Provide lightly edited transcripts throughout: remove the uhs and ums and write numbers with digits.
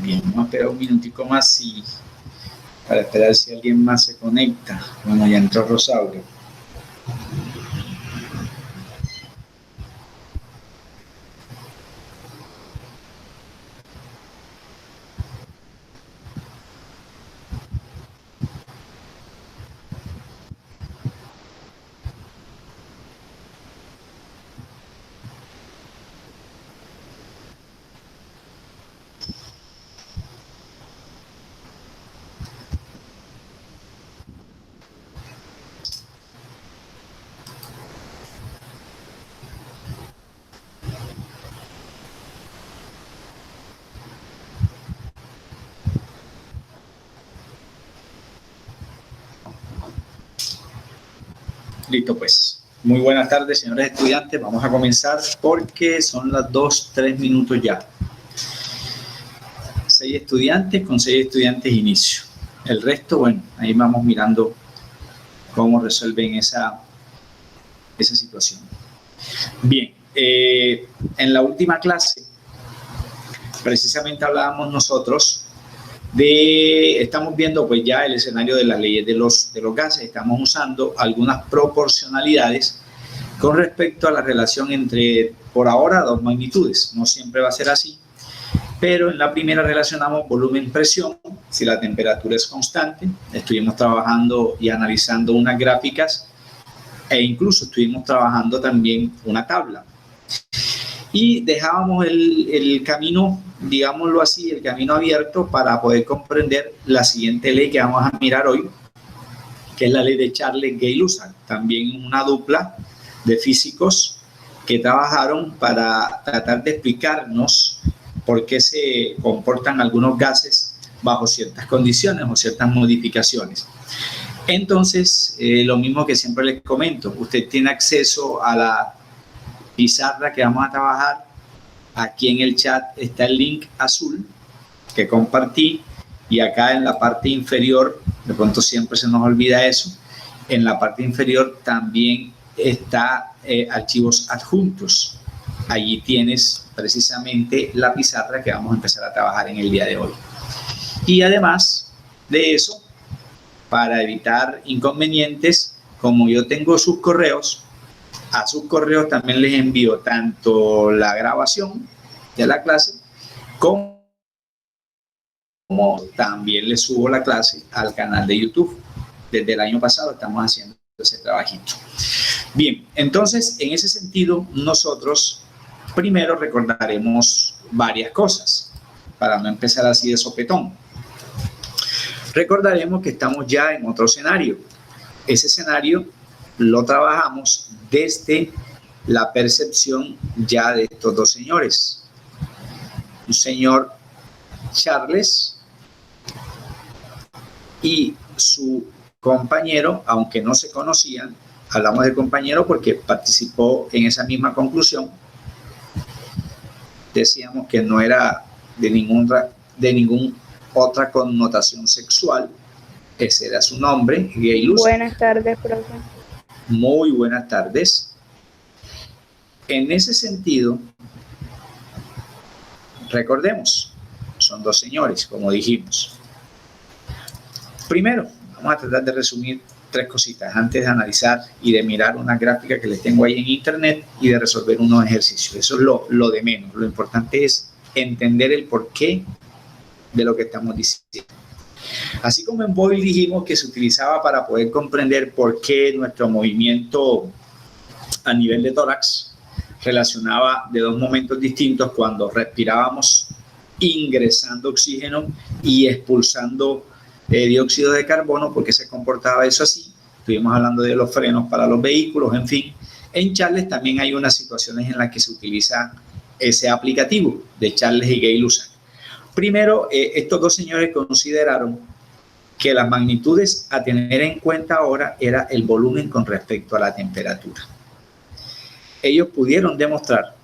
Bien, vamos a esperar un minutico más para esperar si alguien más se conecta. Bueno, ya entró Rosario. Listo, pues. Muy buenas tardes, señores estudiantes. Vamos a comenzar porque son las 2:03 minutos ya. 6 estudiantes, con 6 estudiantes inicio. El resto, bueno, ahí vamos mirando cómo resuelven esa situación. Bien, en la última clase, precisamente hablábamos nosotros estamos viendo pues ya el escenario de las leyes de los gases. Estamos usando algunas proporcionalidades con respecto a la relación entre, por ahora, dos magnitudes. No siempre va a ser así, pero en la primera relacionamos volumen-presión, si la temperatura es constante. Estuvimos trabajando y analizando unas gráficas e incluso estuvimos trabajando también una tabla. Y dejábamos el camino, digámoslo así, el camino abierto para poder comprender la siguiente ley que vamos a mirar hoy, que es la ley de Charles Gay-Lussac, también una dupla de físicos que trabajaron para tratar de explicarnos por qué se comportan algunos gases bajo ciertas condiciones o ciertas modificaciones. Entonces, lo mismo que siempre les comento, usted tiene acceso a la pizarra que vamos a trabajar. Aquí en el chat está el link azul que compartí, y acá en la parte inferior, de pronto siempre se nos olvida eso, en la parte inferior también está archivos adjuntos. Allí tienes precisamente la pizarra que vamos a empezar a trabajar en el día de hoy. Y además de eso, para evitar inconvenientes, como yo tengo sus correos, a sus correos también les envío tanto la grabación de la clase como también les subo la clase al canal de YouTube. Desde el año pasado estamos haciendo ese trabajito. Bien, entonces en ese sentido nosotros primero recordaremos varias cosas para no empezar así de sopetón. Recordaremos que estamos ya en otro escenario. Ese escenario lo trabajamos desde la percepción ya de estos dos señores. Un señor Charles y su compañero, aunque no se conocían, hablamos de compañero porque participó en esa misma conclusión. Decíamos que no era de ningún otra connotación sexual. Ese era su nombre, Gay-Lussac. Buenas tardes, profe. Muy buenas tardes. En ese sentido, recordemos, son dos señores, como dijimos. Primero, vamos a tratar de resumir tres cositas antes de analizar y de mirar una gráfica que les tengo ahí en internet y de resolver unos ejercicios. Eso es lo de menos. Lo importante es entender el porqué de lo que estamos diciendo. Así como en Boyle dijimos que se utilizaba para poder comprender por qué nuestro movimiento a nivel de tórax relacionaba de dos momentos distintos cuando respirábamos ingresando oxígeno y expulsando dióxido de carbono, porque se comportaba eso así. Estuvimos hablando de los frenos para los vehículos, en fin. En Charles también hay unas situaciones en las que se utiliza ese aplicativo de Charles y Gay-Lussac. Primero, estos dos señores consideraron que las magnitudes a tener en cuenta ahora era el volumen con respecto a la temperatura. Ellos pudieron demostrar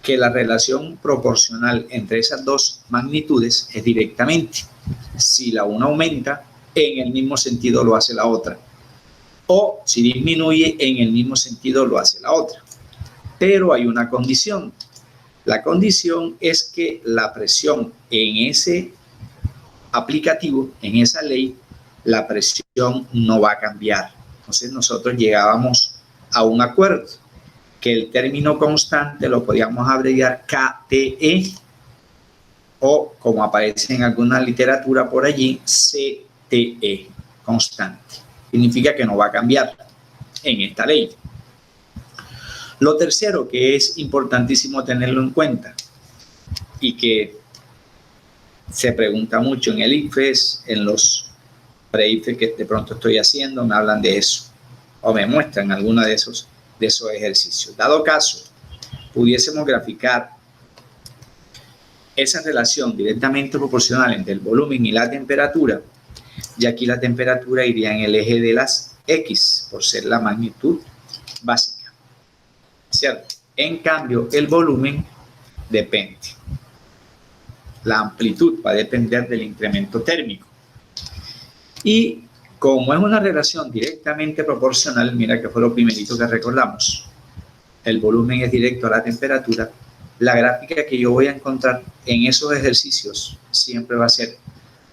que la relación proporcional entre esas dos magnitudes es directamente. Si la una aumenta, en el mismo sentido lo hace la otra. O si disminuye, en el mismo sentido lo hace la otra. Pero hay una condición. La condición es que la presión en ese aplicativo, en esa ley, la presión no va a cambiar. Entonces nosotros llegábamos a un acuerdo que el término constante lo podíamos abreviar KTE o, como aparece en alguna literatura por allí, CTE, constante. Significa que no va a cambiar en esta ley. Lo tercero que es importantísimo tenerlo en cuenta y que se pregunta mucho en el ICFES, en los pre-ICFES que de pronto estoy haciendo, me hablan de eso o me muestran alguno de esos ejercicios. Dado caso, pudiésemos graficar esa relación directamente proporcional entre el volumen y la temperatura, y aquí la temperatura iría en el eje de las X, por ser la magnitud básica, ¿cierto? En cambio, el volumen depende. La amplitud va a depender del incremento térmico. Y como es una relación directamente proporcional, mira que fue lo primerito que recordamos, el volumen es directo a la temperatura, la gráfica que yo voy a encontrar en esos ejercicios siempre va a ser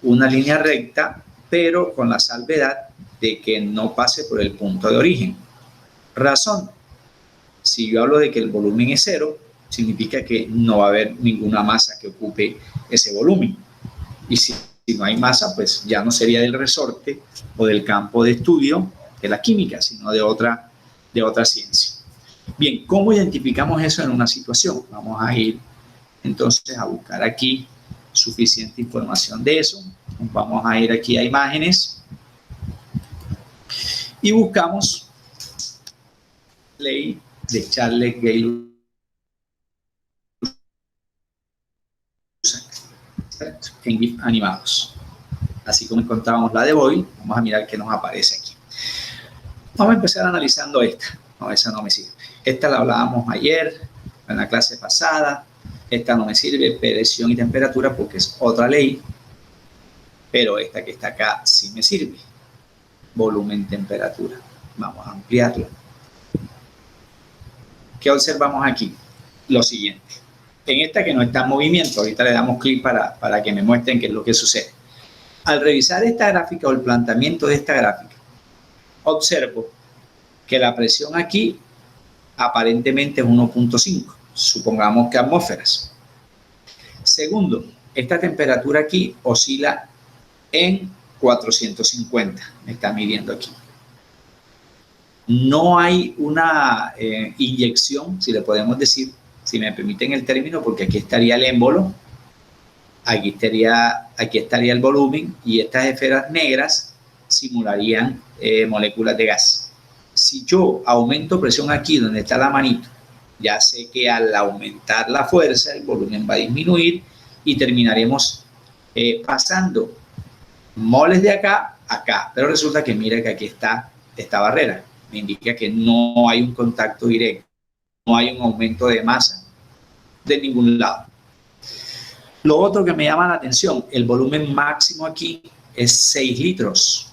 una línea recta, pero con la salvedad de que no pase por el punto de origen. Razón, si yo hablo de que el volumen es cero, significa que no va a haber ninguna masa que ocupe ese volumen. Y si no hay masa, pues ya no sería del resorte o del campo de estudio de la química, sino de otra ciencia. Bien, ¿cómo identificamos eso en una situación? Vamos a ir entonces a buscar aquí suficiente información de eso. Vamos a ir aquí a imágenes y buscamos ley de Charles Gay en GIF animados. Así como encontrábamos la de Boyle, vamos a mirar qué nos aparece aquí. Vamos a empezar analizando esta. No, esa no me sirve. Esta la hablábamos ayer, en la clase pasada. Esta no me sirve, presión y temperatura, porque es otra ley. Pero esta que está acá sí me sirve. Volumen, temperatura. Vamos a ampliarla. ¿Qué observamos aquí? Lo siguiente. En esta que no está en movimiento, ahorita le damos clic para que me muestren qué es lo que sucede. Al revisar esta gráfica o el planteamiento de esta gráfica, observo que la presión aquí aparentemente es 1.5, supongamos que atmósferas. Segundo, esta temperatura aquí oscila en 450, me está midiendo aquí. No hay una inyección, si le podemos decir, si me permiten el término, porque aquí estaría el émbolo, aquí estaría el volumen y estas esferas negras simularían moléculas de gas. Si yo aumento presión aquí donde está la manito, ya sé que al aumentar la fuerza el volumen va a disminuir y terminaremos pasando moles de acá a acá. Pero resulta que mira que aquí está esta barrera. Me indica que no hay un contacto directo, no hay un aumento de masa de ningún lado. Lo otro que me llama la atención, el volumen máximo aquí es 6 litros.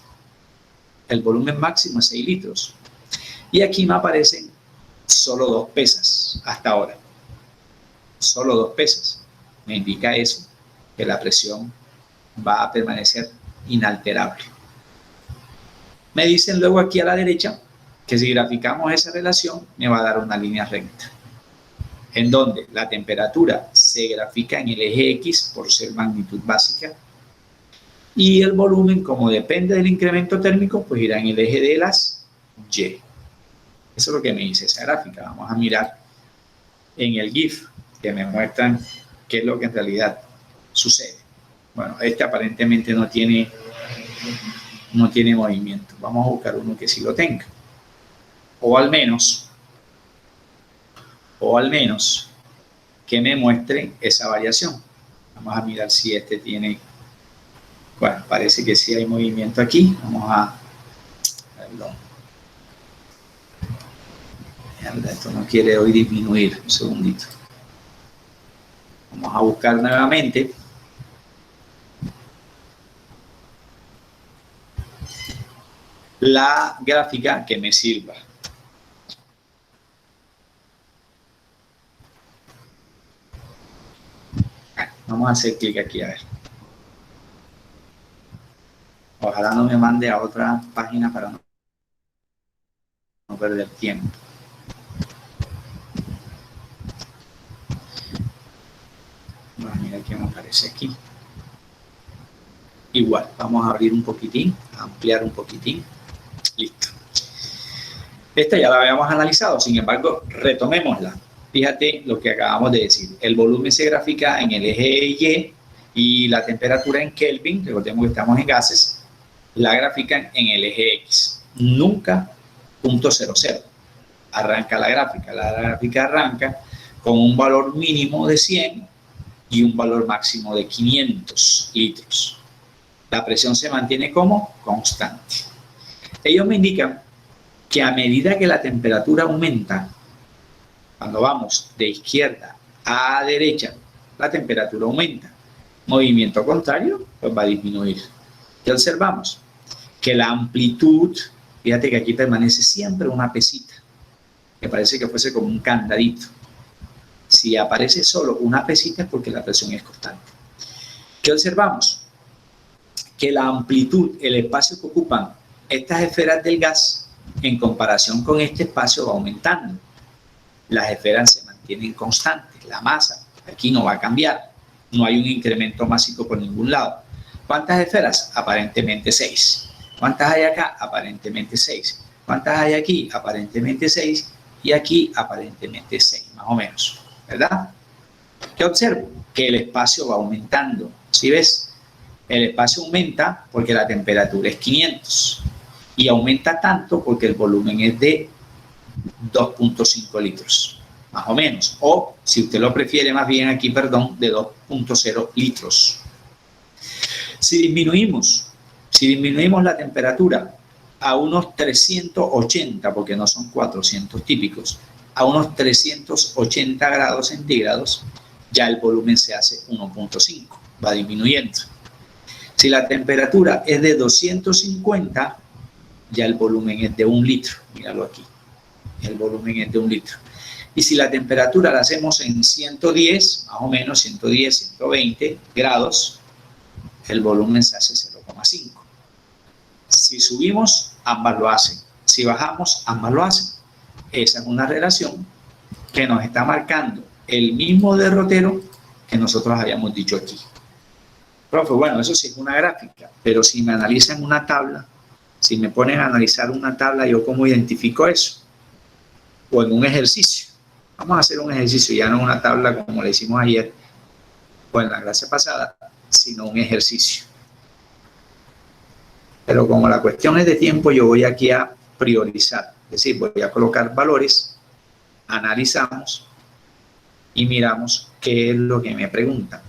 El volumen máximo es 6 litros. Y aquí me aparecen solo 2 pesas hasta ahora. Solo 2 pesas. Me indica eso, que la presión va a permanecer inalterable. Me dicen luego aquí a la derecha que si graficamos esa relación me va a dar una línea recta, en donde la temperatura se grafica en el eje X por ser magnitud básica y el volumen, como depende del incremento térmico, pues irá en el eje de las Y. Eso es lo que me dice esa gráfica. Vamos a mirar en el GIF que me muestran qué es lo que en realidad sucede. Bueno, este aparentemente no tiene movimiento. Vamos a buscar uno que sí lo tenga. O al menos que me muestre esa variación. Vamos a mirar si este tiene, bueno, parece que sí hay movimiento aquí. Vamos a verlo. Esto no quiere hoy disminuir, un segundito. Vamos a buscar nuevamente. La gráfica que me sirva. Vamos a hacer clic aquí, a ver. Ojalá no me mande a otra página para no perder tiempo. Bueno, mira qué me aparece aquí. Igual, vamos a abrir un poquitín, a ampliar un poquitín. Listo. Esta ya la habíamos analizado, sin embargo, retomémosla. Fíjate lo que acabamos de decir. El volumen se grafica en el eje Y la temperatura en Kelvin, recordemos que estamos en gases, la grafican en el eje X. Nunca .00. Arranca la gráfica arranca con un valor mínimo de 100 y un valor máximo de 500 litros. La presión se mantiene como constante. Ellos me indican que a medida que la temperatura aumenta, cuando vamos de izquierda a derecha, la temperatura aumenta. Movimiento contrario, pues va a disminuir. ¿Qué observamos? Que la amplitud, fíjate que aquí permanece siempre una pesita, que parece que fuese como un candadito. Si aparece solo una pesita es porque la presión es constante. ¿Qué observamos? Que la amplitud, el espacio que ocupan estas esferas del gas, en comparación con este espacio va aumentando. Las esferas se mantienen constantes, la masa aquí no va a cambiar, no hay un incremento másico por ningún lado. ¿Cuántas esferas? Aparentemente 6. ¿Cuántas hay acá? Aparentemente 6. ¿Cuántas hay aquí? Aparentemente 6. Y aquí aparentemente 6, más o menos, ¿verdad? ¿Qué observo? Que el espacio va aumentando. ¿Sí ves? El espacio aumenta porque la temperatura es 500 y aumenta tanto porque el volumen es de 2.5 litros, más o menos. O, si usted lo prefiere más bien aquí, perdón, de 2.0 litros. Si disminuimos la temperatura a unos 380, porque no son 400 típicos, a unos 380 grados centígrados, ya el volumen se hace 1.5, va disminuyendo. Si la temperatura es de 250, ya el volumen es de 1 litro. Míralo aquí. El volumen es de 1 litro. Y si la temperatura la hacemos en 110, más o menos 110, 120 grados, el volumen se hace 0,5. Si subimos, ambas lo hacen. Si bajamos, ambas lo hacen. Esa es una relación que nos está marcando el mismo derrotero que nosotros habíamos dicho aquí. Profe, bueno, eso sí es una gráfica, pero si me analizan una tabla, si me ponen a analizar una tabla, ¿yo cómo identifico eso? O en un ejercicio. Vamos a hacer un ejercicio, ya no una tabla como le hicimos ayer o en la clase pasada, sino un ejercicio. Pero como la cuestión es de tiempo, yo voy aquí a priorizar. Es decir, voy a colocar valores, analizamos y miramos qué es lo que me preguntan.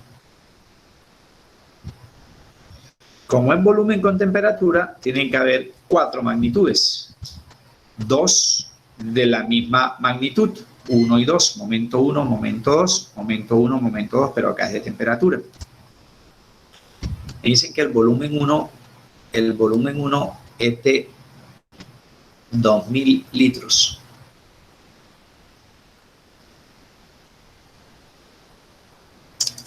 Como es volumen con temperatura, tienen que haber 4 magnitudes. 2 de la misma magnitud. 1 y 2. Momento 1, momento 2. Momento 1, momento 2, pero acá es de temperatura. Me dicen que el volumen 1 es de 2000 litros.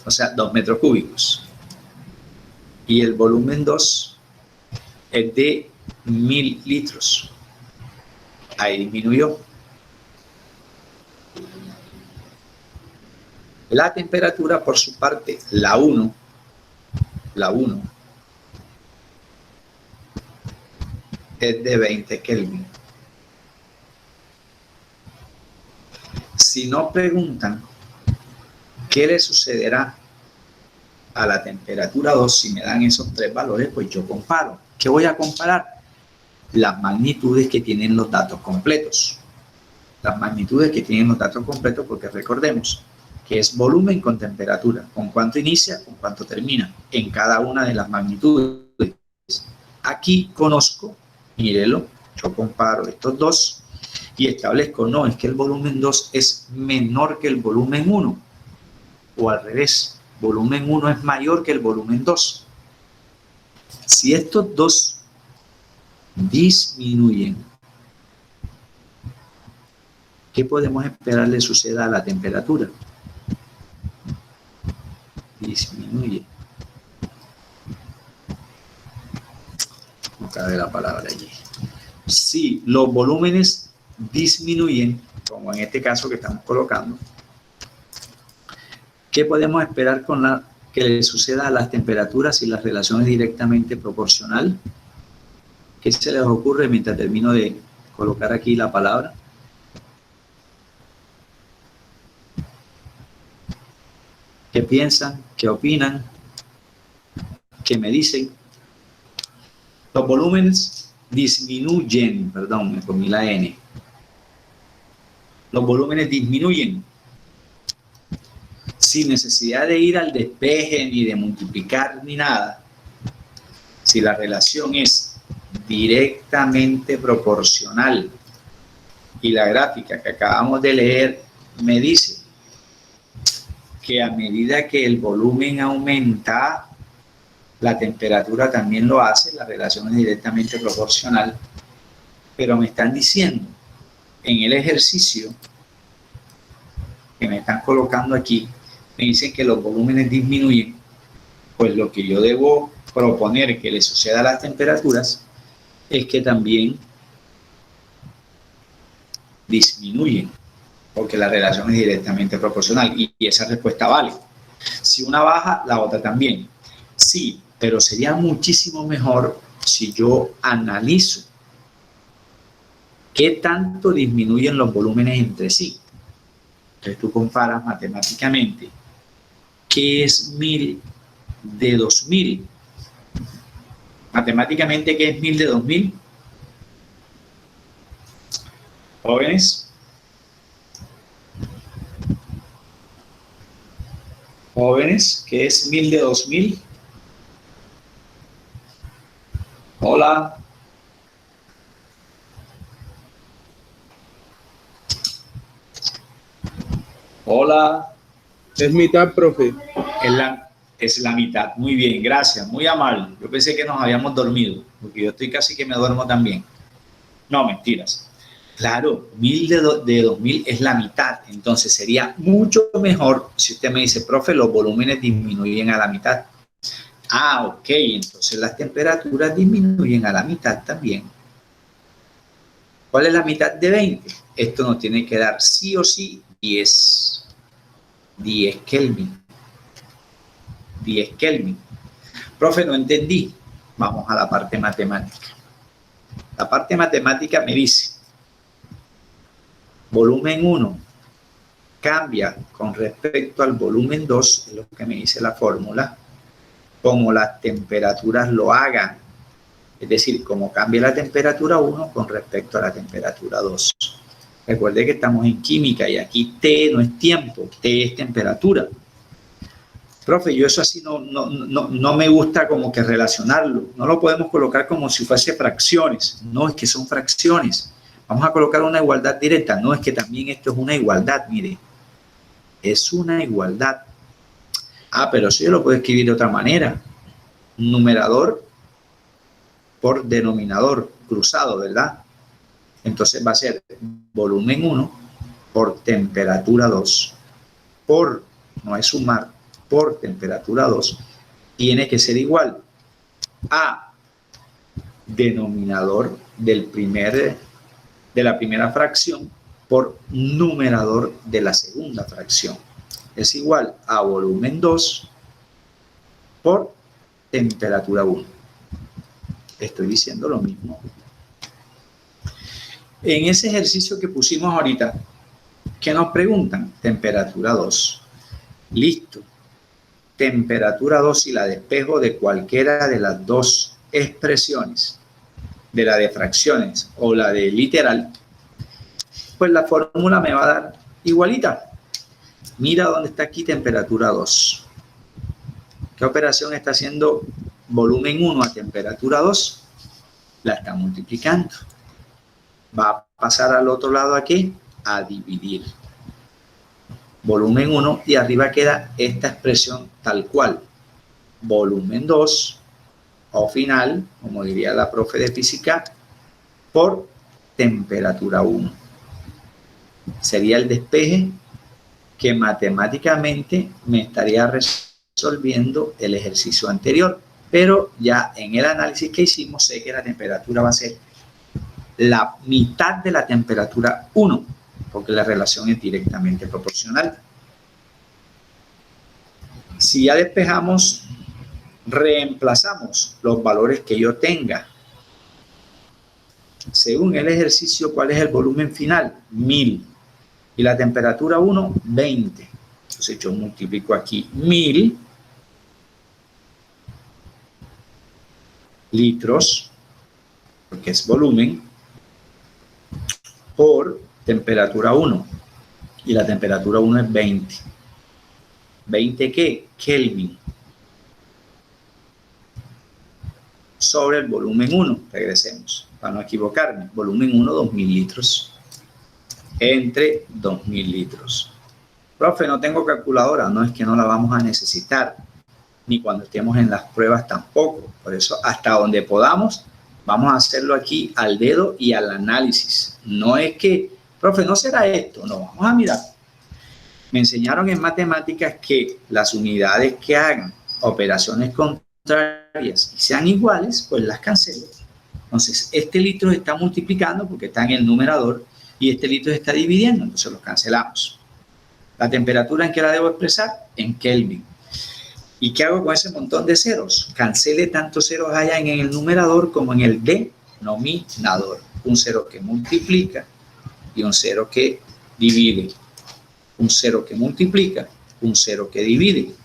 O sea, 2 metros cúbicos. Y el volumen 2 es de 1000 litros. Ahí disminuyó. La temperatura, por su parte, la 1, es de 20 Kelvin. Si no preguntan qué le sucederá a la temperatura 2, si me dan esos 3 valores, pues yo comparo. ¿Qué voy a comparar? Las magnitudes que tienen los datos completos. Las magnitudes que tienen los datos completos, porque recordemos que es volumen con temperatura. ¿Con cuánto inicia? ¿Con cuánto termina? En cada una de las magnitudes. Aquí conozco, mírelo, yo comparo estos dos y establezco, no, es que el volumen 2 es menor que el volumen 1. O al revés, volumen 1 es mayor que el volumen 2. Si estos dos disminuyen, ¿qué podemos esperar le suceda a la temperatura? disminuye. No cabe la palabra allí. Si los volúmenes disminuyen, como en este caso que estamos colocando, ¿qué podemos esperar con que le suceda a las temperaturas si la relación es directamente proporcional? ¿Qué se les ocurre mientras termino de colocar aquí la palabra? ¿Qué piensan? ¿Qué opinan? ¿Qué me dicen? Los volúmenes disminuyen, perdón, me comí la N. Los volúmenes disminuyen sin necesidad de ir al despeje ni de multiplicar ni nada. Si la relación es directamente proporcional y la gráfica que acabamos de leer me dice que a medida que el volumen aumenta, la temperatura también lo hace, la relación es directamente proporcional, pero me están diciendo en el ejercicio que me están colocando aquí, me dicen que los volúmenes disminuyen, pues lo que yo debo proponer que le suceda a las temperaturas es que también disminuyen, porque la relación es directamente proporcional y esa respuesta vale. Si una baja, la otra también. Sí, pero sería muchísimo mejor si yo analizo qué tanto disminuyen los volúmenes entre sí. Entonces tú comparas matemáticamente qué es 1000 de 2000. Matemáticamente, ¿qué es 1000 de 2000? Jóvenes. Jóvenes, ¿qué es 1000 de 2000? Hola. Hola. Es mitad, profe. Es la mitad. Muy bien, gracias. Muy amable. Yo pensé que nos habíamos dormido, porque yo estoy casi que me duermo también. No, mentiras. Claro, 1000 de 2000 es la mitad. Entonces sería mucho mejor si usted me dice, profe, los volúmenes disminuyen a la mitad. Ah, ok. Entonces las temperaturas disminuyen a la mitad también. ¿Cuál es la mitad de 20? Esto nos tiene que dar sí o sí 10 Kelvin. 10 Kelvin. Profe, no entendí. Vamos a la parte matemática. La parte matemática me dice, volumen 1 cambia con respecto al volumen 2, es lo que me dice la fórmula, como las temperaturas lo hagan. Es decir, como cambia la temperatura 1 con respecto a la temperatura 2. Recuerde que estamos en química y aquí T no es tiempo, T es temperatura. Profe, yo eso así no me gusta como que relacionarlo. No lo podemos colocar como si fuese fracciones. No, es que son fracciones. Vamos a colocar una igualdad directa. No, es que también esto es una igualdad, mire. Es una igualdad. Ah, pero eso yo lo puedo escribir de otra manera. Numerador por denominador cruzado, ¿verdad? Entonces va a ser volumen 1 por temperatura 2 por, no es sumar, por temperatura 2, tiene que ser igual a denominador de la primera fracción por numerador de la segunda fracción. Es igual a volumen 2 por temperatura 1. Estoy diciendo lo mismo. En ese ejercicio que pusimos ahorita, ¿qué nos preguntan? Temperatura 2. Listo. Temperatura 2 y la despejo de cualquiera de las dos expresiones, de la de fracciones o la de literal, pues la fórmula me va a dar igualita. Mira dónde está aquí temperatura 2. ¿Qué operación está haciendo volumen 1 a temperatura 2? La está multiplicando. Va a pasar al otro lado aquí a dividir. Volumen 1 y arriba queda esta expresión tal cual. Volumen 2 o final, como diría la profe de física, por temperatura 1. Sería el despeje que matemáticamente me estaría resolviendo el ejercicio anterior, pero ya en el análisis que hicimos sé que la temperatura va a ser la mitad de la temperatura 1, porque la relación es directamente proporcional. Si ya despejamos, reemplazamos los valores que yo tenga. Según el ejercicio, ¿cuál es el volumen final? 1000. Y la temperatura 1, 20. Entonces yo multiplico aquí 1000 litros, porque es volumen, por temperatura 1. Y la temperatura 1 es 20. ¿20 qué? Kelvin. Sobre el volumen 1. Regresemos, para no equivocarme. Volumen 1, 2000 litros. Entre 2000 litros. Profe, no tengo calculadora. No, es que no la vamos a necesitar. Ni cuando estemos en las pruebas tampoco. Por eso, hasta donde podamos, vamos a hacerlo aquí al dedo y al análisis. No es que, profe, ¿no será esto? No, vamos a mirar. Me enseñaron en matemáticas que las unidades que hagan operaciones contrarias y sean iguales, pues las cancelo. Entonces, este litro está multiplicando porque está en el numerador y este litro está dividiendo, entonces los cancelamos. ¿La temperatura en qué la debo expresar? En Kelvin. ¿Y qué hago con ese montón de ceros? Cancele tantos ceros allá en el numerador como en el denominador. Un cero que multiplica y un cero que divide. Un cero que multiplica, un cero que divide.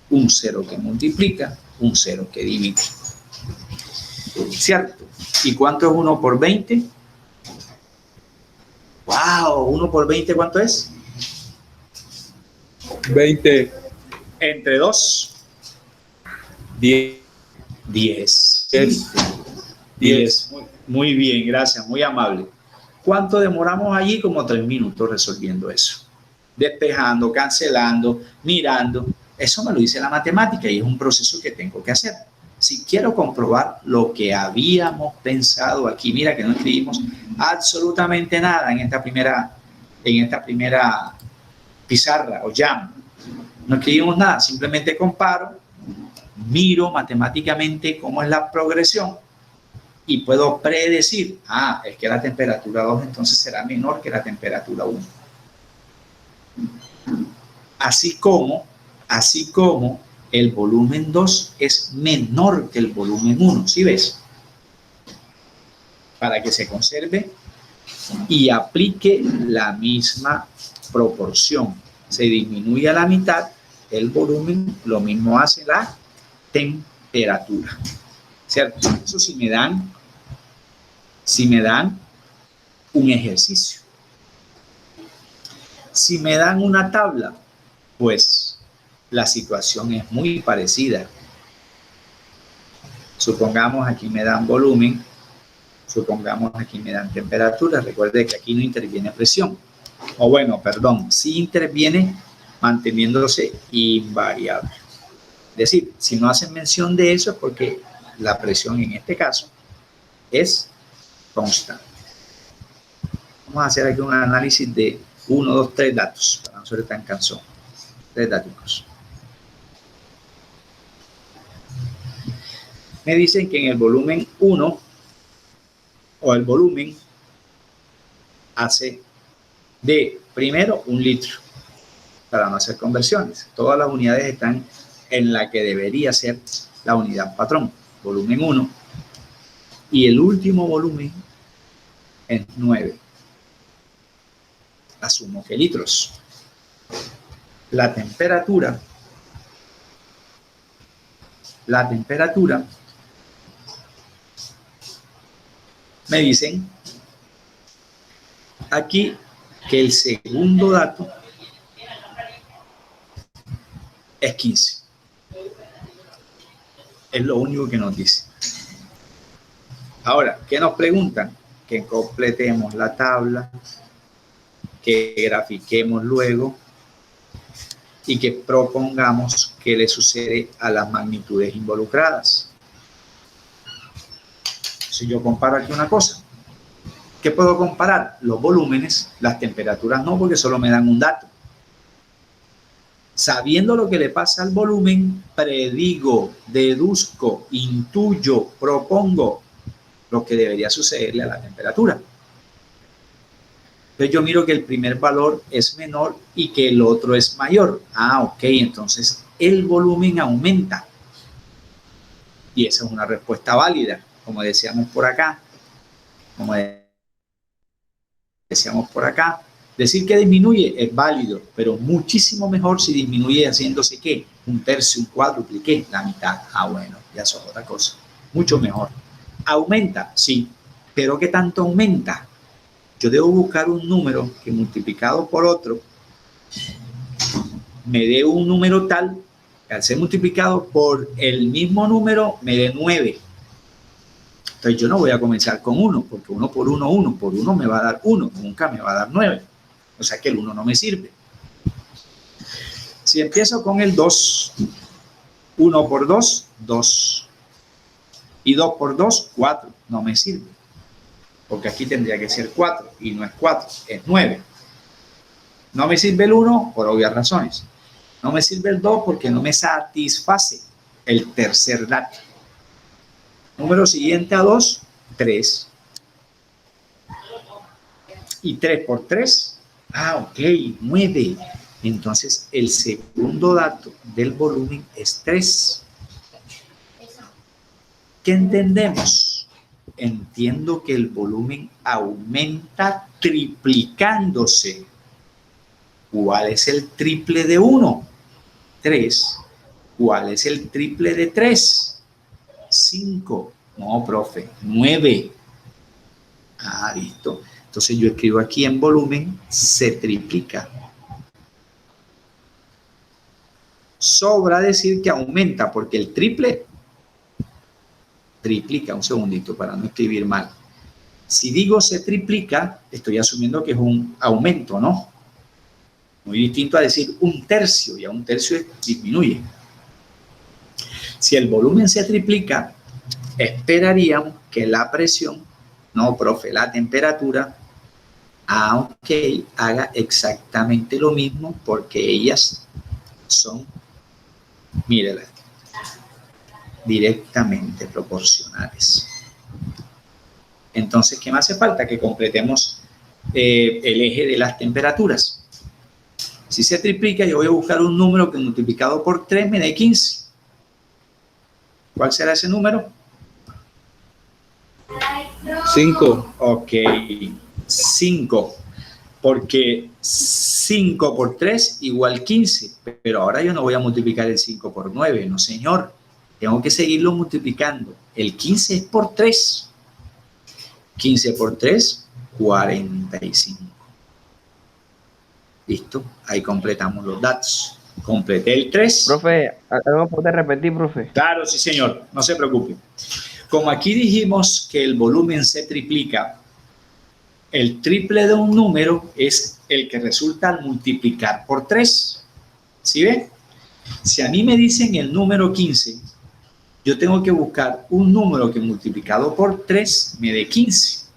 Un cero que multiplica, un cero que divide. ¿Cierto? ¿Y cuánto es 1 por 20? ¡Wow! 1 por 20, ¿cuánto es? 20. Entre 2. 10. 10. 10. Muy bien, gracias, muy amable. ¿Cuánto demoramos allí? Como 3 minutos resolviendo eso. Despejando, cancelando, mirando. Eso me lo dice la matemática y es un proceso que tengo que hacer. Si quiero comprobar lo que habíamos pensado aquí, mira que no escribimos absolutamente nada en esta primera pizarra o jam. No escribimos nada, simplemente comparo, miro matemáticamente cómo es la progresión y puedo predecir, es que la temperatura 2 entonces será menor que la temperatura 1. Así como el volumen 2 es menor que el volumen 1, ¿sí ves? Para que se conserve y aplique la misma proporción. Se disminuye a la mitad el volumen, lo mismo hace la temperatura, ¿cierto? Eso si me dan un ejercicio. Si me dan una tabla, pues la situación es muy parecida. Supongamos aquí me dan volumen, supongamos aquí me dan temperatura. Recuerde que aquí no interviene presión. O bueno, perdón, sí interviene manteniéndose invariable. Es decir, si no hacen mención de eso es porque la presión en este caso es constante. Vamos a hacer aquí un análisis de 1, 2, 3 datos, para no ser tan cansón. 3 datos. Me dicen que en el volumen 1 o el volumen hace de primero 1 litro para no hacer conversiones. Todas las unidades están en la que debería ser la unidad patrón, volumen 1, y el último volumen es 9. Asumo que litros. La temperatura me dicen aquí que el segundo dato es 15. Es lo único que nos dice. Ahora, ¿qué nos preguntan? Que completemos la tabla, que grafiquemos luego y que propongamos qué le sucede a las magnitudes involucradas. Si yo comparo aquí una cosa, ¿qué puedo comparar? Los volúmenes, las temperaturas no, porque solo me dan un dato. Sabiendo lo que le pasa al volumen, predigo, deduzco, intuyo, propongo lo que debería sucederle a la temperatura. Entonces yo miro que el primer valor es menor y que el otro es mayor. Ah, ok, entonces el volumen aumenta. Y esa es una respuesta válida, como decíamos por acá. Decir que disminuye es válido, pero muchísimo mejor si disminuye haciéndose ¿qué? Un tercio, un cuádruple, ¿qué? La mitad. Ah, bueno, ya eso es otra cosa. Mucho mejor. ¿Aumenta? Sí. ¿Pero qué tanto aumenta? Yo debo buscar un número que multiplicado por otro me dé un número tal que al ser multiplicado por el mismo número me dé 9. Entonces yo no voy a comenzar con 1, porque 1 por 1, 1 por 1 me va a dar 1, nunca me va a dar 9. O sea que el 1 no me sirve. Si empiezo con el 2, 1 por 2, 2. Y 2 por 2, 4. No me sirve. Porque aquí tendría que ser 4 y no es 4, es 9. No me sirve el 1 por obvias razones. No me sirve el 2 porque no me satisface el tercer dato. Número siguiente a 2, 3. Y 3 por 3, ok, 9. Entonces el segundo dato del volumen es 3. ¿Qué entendemos? Entiendo que el volumen aumenta triplicándose. ¿Cuál es el triple de 1? 3. ¿Cuál es el triple de 3? 5. No, profe, 9. Ah, listo. Entonces yo escribo aquí en volumen, se triplica. Sobra decir que aumenta, porque el triple triplica. Un segundito para no escribir mal. Si digo se triplica, estoy asumiendo que es un aumento, ¿no? Muy distinto a decir un tercio, y a un tercio disminuye. Si el volumen se triplica, esperaríamos que la presión, no, profe, la temperatura, ok, haga exactamente lo mismo, porque ellas son, mírela, directamente proporcionales. Entonces, ¿qué me hace falta? Que completemos el eje de las temperaturas. Si se triplica, yo voy a buscar un número que multiplicado por 3 me dé 15. ¿Cuál será ese número? 5. Ok, 5. Porque 5 por 3 igual 15. Pero ahora yo no voy a multiplicar el 5 por 9, no señor. Tengo que seguirlo multiplicando. El 15 es por 3. 15 por 3, 45. Listo, ahí completamos los datos. Completé el 3. Profe, ¿algo puede repetir, profe? Claro, sí, señor, no se preocupe. Como aquí dijimos que el volumen se triplica, el triple de un número es el que resulta al multiplicar por 3. ¿Sí ve? Si a mí me dicen el número 15, yo tengo que buscar un número que multiplicado por 3 me dé 15.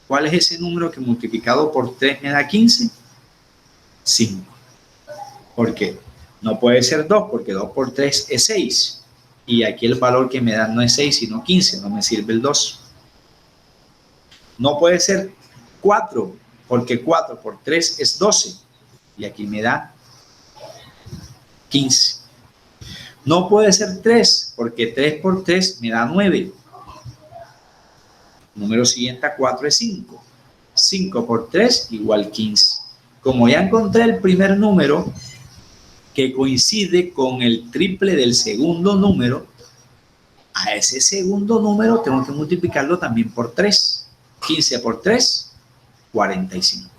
¿Cuál es ese número que multiplicado por 3 me da 15? 5. ¿Por qué? No puede ser 2 porque 2 por 3 es 6. Y aquí el valor que me da no es 6 sino 15. No me sirve el 2. No puede ser 4 porque 4 por 3 es 12. Y aquí me da 15. No puede ser 3 porque 3 por 3 me da 9. Número siguiente a 4 es 5. 5 por 3 igual 15. Como ya encontré el primer número que coincide con el triple del segundo número, a ese segundo número tengo que multiplicarlo también por 3. 15 por 3, 45.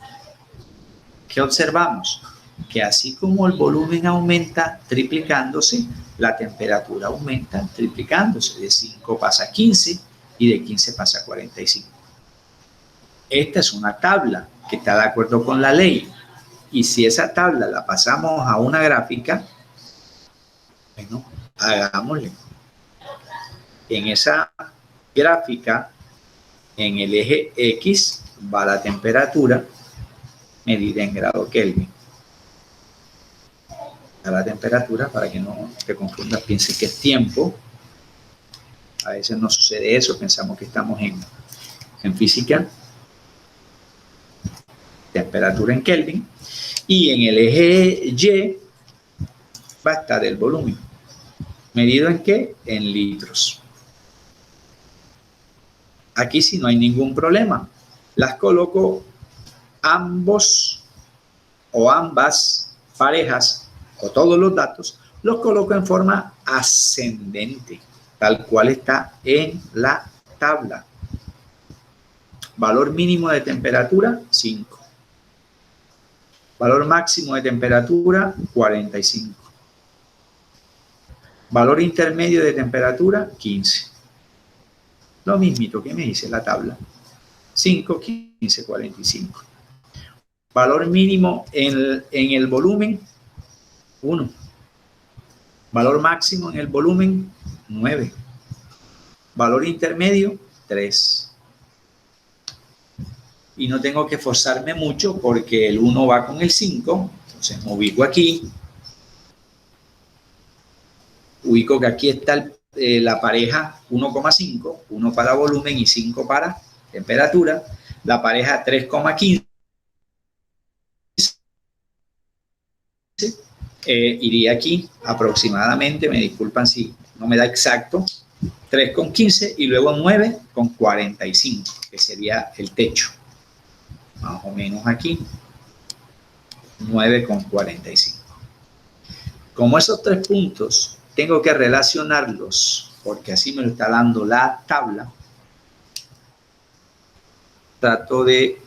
¿Qué observamos? Que así como el volumen aumenta triplicándose, la temperatura aumenta triplicándose. De 5 pasa a 15 y de 15 pasa a 45. Esta es una tabla que está de acuerdo con la ley. Y si esa tabla la pasamos a una gráfica, bueno, hagámosle. En esa gráfica, en el eje X, va la temperatura medida en grado Kelvin. está la temperatura, para que no te confundas, pienses que es tiempo. A veces no sucede eso, pensamos que estamos en física. Temperatura en Kelvin. Y en el eje Y va a estar el volumen. ¿Medido en qué? En litros. Aquí sí no hay ningún problema. Las coloco ambos o ambas parejas o todos los datos, los coloco en forma ascendente, tal cual está en la tabla. Valor mínimo de temperatura, 5. Valor máximo de temperatura, 45. Valor intermedio de temperatura, 15. Lo mismito que me dice la tabla. 5, 15, 45. Valor mínimo en el volumen, 1. Valor máximo en el volumen, 9. Valor intermedio, 3. Y no tengo que esforzarme mucho porque el 1 va con el 5. Entonces me ubico aquí. Ubico que aquí está la pareja 1,5. 1 para volumen y 5 para temperatura. La pareja 3,15. Iría aquí aproximadamente, me disculpan si no me da exacto, 3,15 y luego 9,45, que sería el techo. Más o menos aquí, 9,45. Como esos 3 puntos tengo que relacionarlos, porque así me lo está dando la tabla, trato de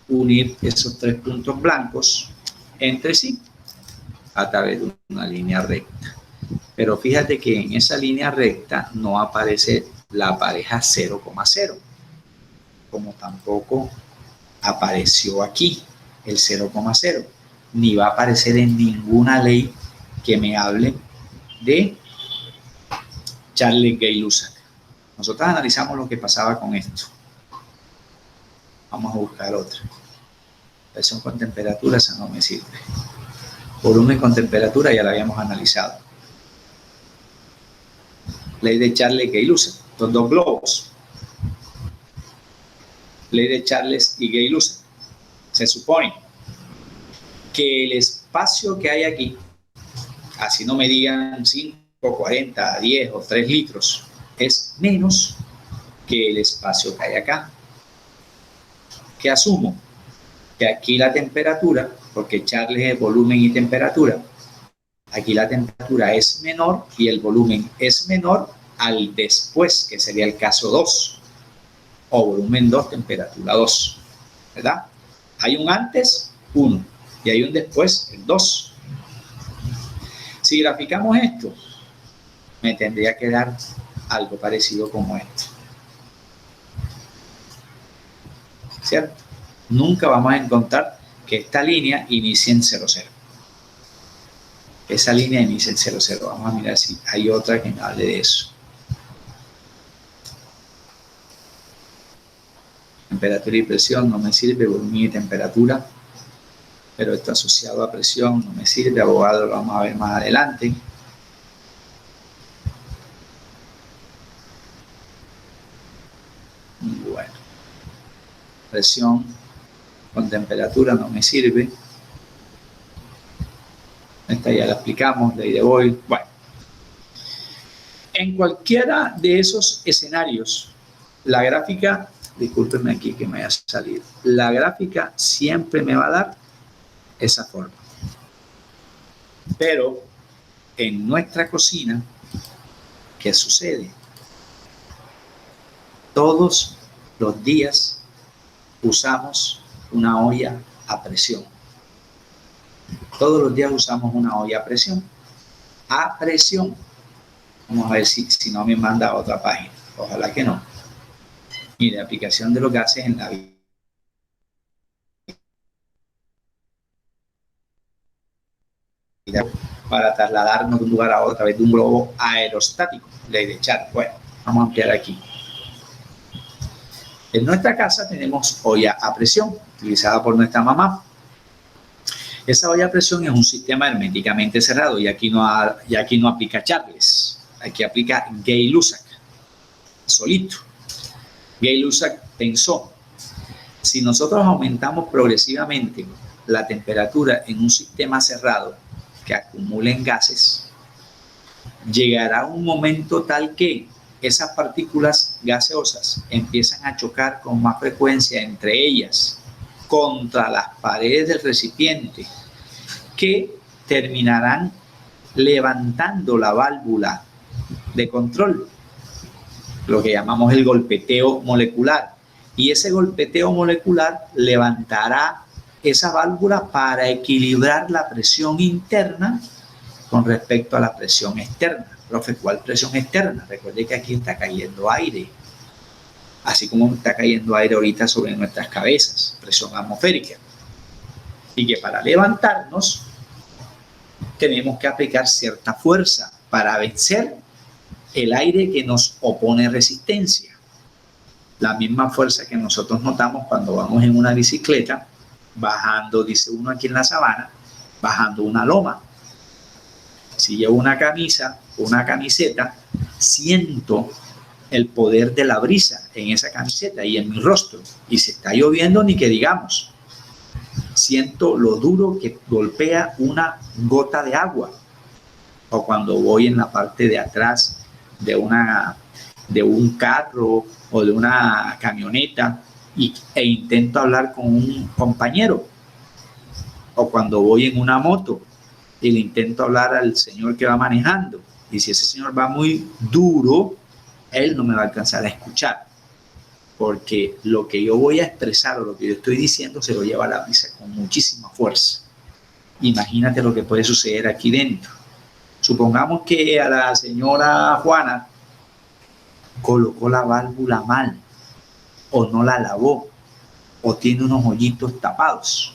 unir esos 3 puntos blancos entre sí a través de una línea recta. Pero fíjate que en esa línea recta no aparece la pareja 0,0, como tampoco apareció aquí el 0,0, ni va a aparecer en ninguna ley que me hable de Charles Gay-Lussac. Nosotros analizamos lo que pasaba con esto. Vamos a buscar otra. Presión con temperatura, esa no me sirve. Volumen con temperatura ya la habíamos analizado. Ley de Charles Gay-Lussac, los dos globos. Ley de Charles y Gay-Lussac. Se supone que el espacio que hay aquí, así no me digan 5, 40, 10 o 3 litros, es menos que el espacio que hay acá. ¿Qué asumo? Que aquí la temperatura, porque Charles es volumen y temperatura, aquí la temperatura es menor y el volumen es menor al después, que sería el caso 2, o volumen 2, temperatura 2, ¿verdad? Hay un antes, 1, y hay un después, el 2. Si graficamos esto, me tendría que dar algo parecido como esto, ¿cierto? Nunca vamos a encontrar que esta línea inicie en 0,0. Esa línea inicia en 0,0. Vamos a mirar si hay otra que me hable de eso. Temperatura y presión no me sirve, volumen y temperatura, pero esto asociado a presión no me sirve. Abogado lo vamos a ver más adelante. Bueno, presión con temperatura no me sirve. Esta ya la explicamos, ley de Boyle. Bueno, en cualquiera de esos escenarios, la gráfica, discúlpenme aquí que me haya salido, la gráfica siempre me va a dar esa forma. Pero en nuestra cocina, ¿qué sucede? Todos los días usamos una olla a presión. Todos los días usamos una olla a presión. A presión. Vamos a ver si no me manda a otra página. Ojalá que no. Mire, aplicación de los gases en la vida. Para trasladarnos de un lugar a otro a través de un globo aerostático. Ley de Charles. Bueno, vamos a ampliar aquí. En nuestra casa tenemos olla a presión, utilizada por nuestra mamá. Esa olla a presión es un sistema herméticamente cerrado y aquí no aplica Charles, aquí aplica Gay-Lussac, solito. Gay-Lussac pensó, si nosotros aumentamos progresivamente la temperatura en un sistema cerrado que acumulen gases, llegará un momento tal que esas partículas gaseosas empiezan a chocar con más frecuencia entre ellas contra las paredes del recipiente, que terminarán levantando la válvula de control, lo que llamamos el golpeteo molecular. Y ese golpeteo molecular levantará esa válvula para equilibrar la presión interna con respecto a la presión externa. Profe, ¿cuál presión externa? Recuerde que aquí está cayendo aire, así como está cayendo aire ahorita sobre nuestras cabezas, presión atmosférica. Y que para levantarnos tenemos que aplicar cierta fuerza para vencer el aire que nos opone resistencia. La misma fuerza que nosotros notamos cuando vamos en una bicicleta, bajando, dice uno aquí en la sabana, bajando una loma. Si llevo una camisa, una camiseta, siento el poder de la brisa en esa camiseta y en mi rostro. Y si está lloviendo, ni que digamos. Siento lo duro que golpea una gota de agua. O cuando voy en la parte de atrás de un carro o de una camioneta e intento hablar con un compañero. O cuando voy en una moto y le intento hablar al señor que va manejando. Y si ese señor va muy duro, él no me va a alcanzar a escuchar. Porque lo que yo voy a expresar o lo que yo estoy diciendo se lo lleva a la brisa con muchísima fuerza. Imagínate lo que puede suceder aquí dentro. Supongamos que a la señora Juana colocó la válvula mal, o no la lavó, o tiene unos hoyitos tapados.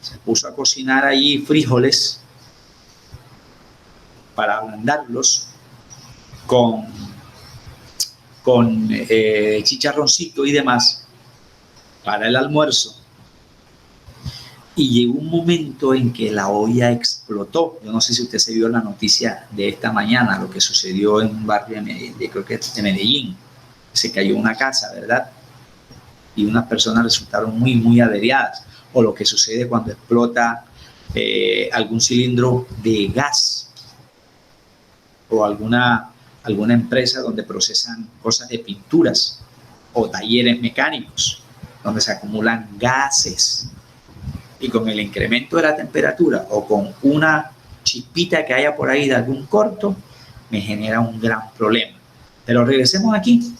Se puso a cocinar allí frijoles para ablandarlos con chicharroncito y demás para el almuerzo. Y llegó un momento en que la olla explotó. Yo no sé si usted se vio la noticia de esta mañana, lo que sucedió en un barrio creo que de Medellín. Se cayó una casa, ¿verdad? Y unas personas resultaron muy, muy averiadas. O lo que sucede cuando explota algún cilindro de gas o alguna empresa donde procesan cosas de pinturas o talleres mecánicos donde se acumulan gases. Y con el incremento de la temperatura o con una chispita que haya por ahí de algún corto, me genera un gran problema. Pero regresemos aquí.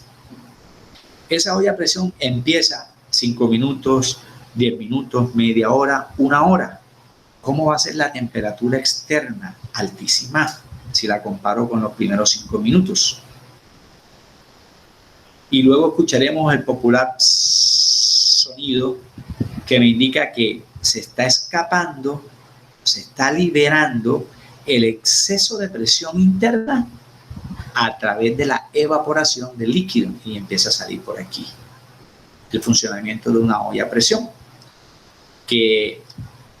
Esa olla a presión empieza 5 minutos, 10 minutos, media hora, 1 hora. ¿Cómo va a ser la temperatura externa? Altísima, si la comparo con los primeros 5 minutos. Y luego escucharemos el popular sonido que me indica que se está escapando, se está liberando el exceso de presión interna a través de la evaporación del líquido y empieza a salir por aquí. El funcionamiento de una olla a presión que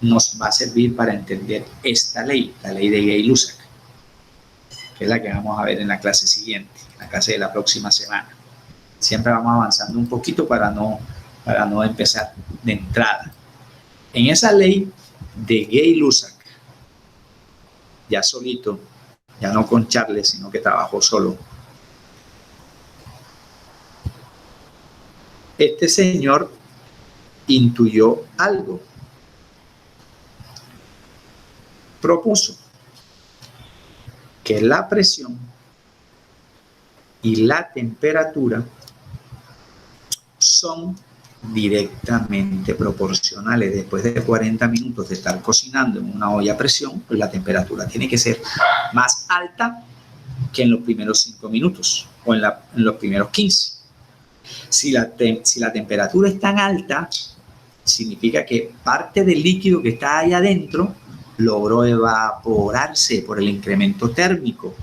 nos va a servir para entender esta ley, la ley de Gay-Lussac, que es la que vamos a ver en la clase siguiente, la clase de la próxima semana. Siempre vamos avanzando un poquito para no empezar de entrada. En esa ley de Gay-Lussac, ya solito, ya no con Charles, sino que trabajó solo, este señor intuyó algo. Propuso que la presión y la temperatura son directamente proporcionales. Después de 40 minutos de estar cocinando en una olla a presión, pues la temperatura tiene que ser más alta que en los primeros 5 minutos o en los primeros 15. Si la temperatura es tan alta, significa que parte del líquido que está ahí adentro logró evaporarse por el incremento térmico.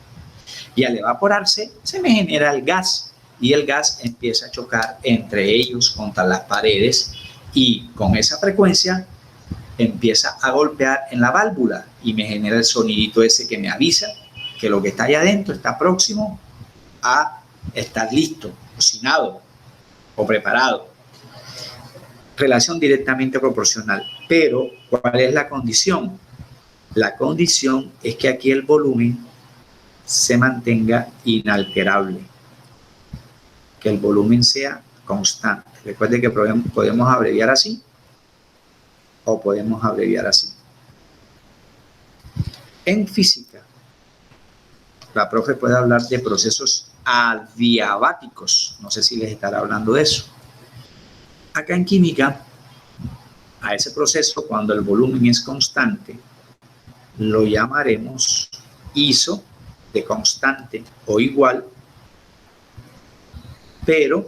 Y al evaporarse, se me genera el gas. Y el gas empieza a chocar entre ellos contra las paredes y con esa frecuencia empieza a golpear en la válvula y me genera el sonidito ese que me avisa que lo que está allá adentro está próximo a estar listo, cocinado o preparado. Relación directamente proporcional. Pero, ¿cuál es la condición? La condición es que aquí el volumen se mantenga inalterable, que el volumen sea constante. Recuerde que podemos abreviar así o podemos abreviar así. En física, la profe puede hablar de procesos adiabáticos. No sé si les estará hablando de eso. Acá en química, a ese proceso, cuando el volumen es constante, lo llamaremos iso de constante o igual, pero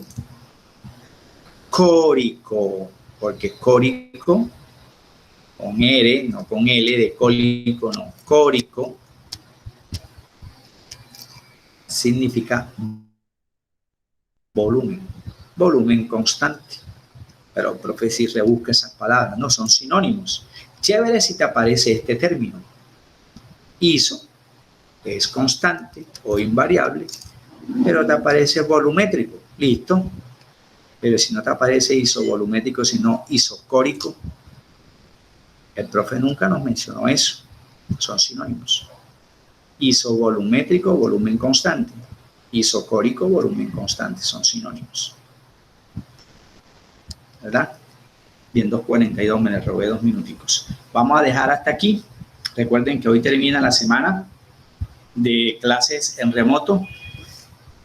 córico, porque córico con R, no con L de cólico, no, córico significa volumen, volumen constante. Pero, profe, si rebusca esas palabras, no son sinónimos. Chévere si te aparece este término. Iso es constante o invariable, pero te aparece volumétrico. Listo. Pero si no te aparece isovolumétrico, sino isocórico, el profe nunca nos mencionó eso. Son sinónimos. Isovolumétrico, volumen constante. Isocórico, volumen constante. Son sinónimos. ¿Verdad? Bien, 2:42, me le robé 2 minuticos. Vamos a dejar hasta aquí. Recuerden que hoy termina la semana de clases en remoto.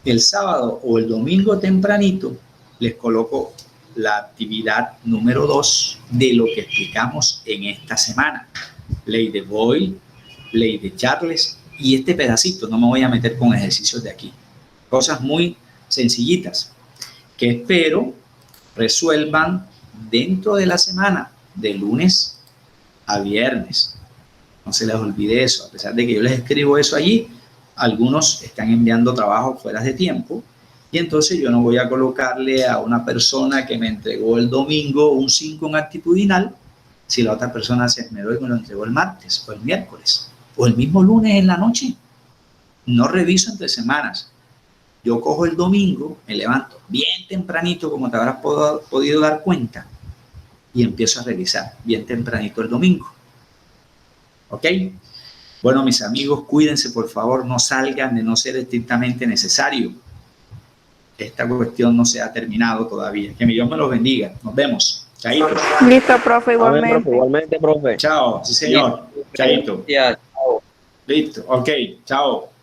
El sábado o el domingo tempranito les coloco la actividad número 2 de lo que explicamos en esta semana. Ley de Boyle, ley de Charles y este pedacito. No me voy a meter con ejercicios de aquí. Cosas muy sencillitas que espero resuelvan dentro de la semana, de lunes a viernes. No se les olvide eso. A pesar de que yo les escribo eso allí, algunos están enviando trabajo fuera de tiempo y entonces yo no voy a colocarle a una persona que me entregó el domingo un 5 en actitudinal si la otra persona se esmeró y me lo entregó el martes o el miércoles o el mismo lunes en la noche. No reviso entre semanas. Yo cojo el domingo, me levanto bien tempranito, como te habrás podido dar cuenta, y empiezo a revisar bien tempranito el domingo. ¿Ok? Bueno, mis amigos, cuídense, por favor, no salgan de no ser estrictamente necesario. Esta cuestión no se ha terminado todavía. Que mi Dios me los bendiga. Nos vemos. Chaito. Listo, profe, igualmente. Amén, profe, igualmente, profe. Chao. Sí, señor. Chaito. Gracias. Chao. Listo. Ok. Chao.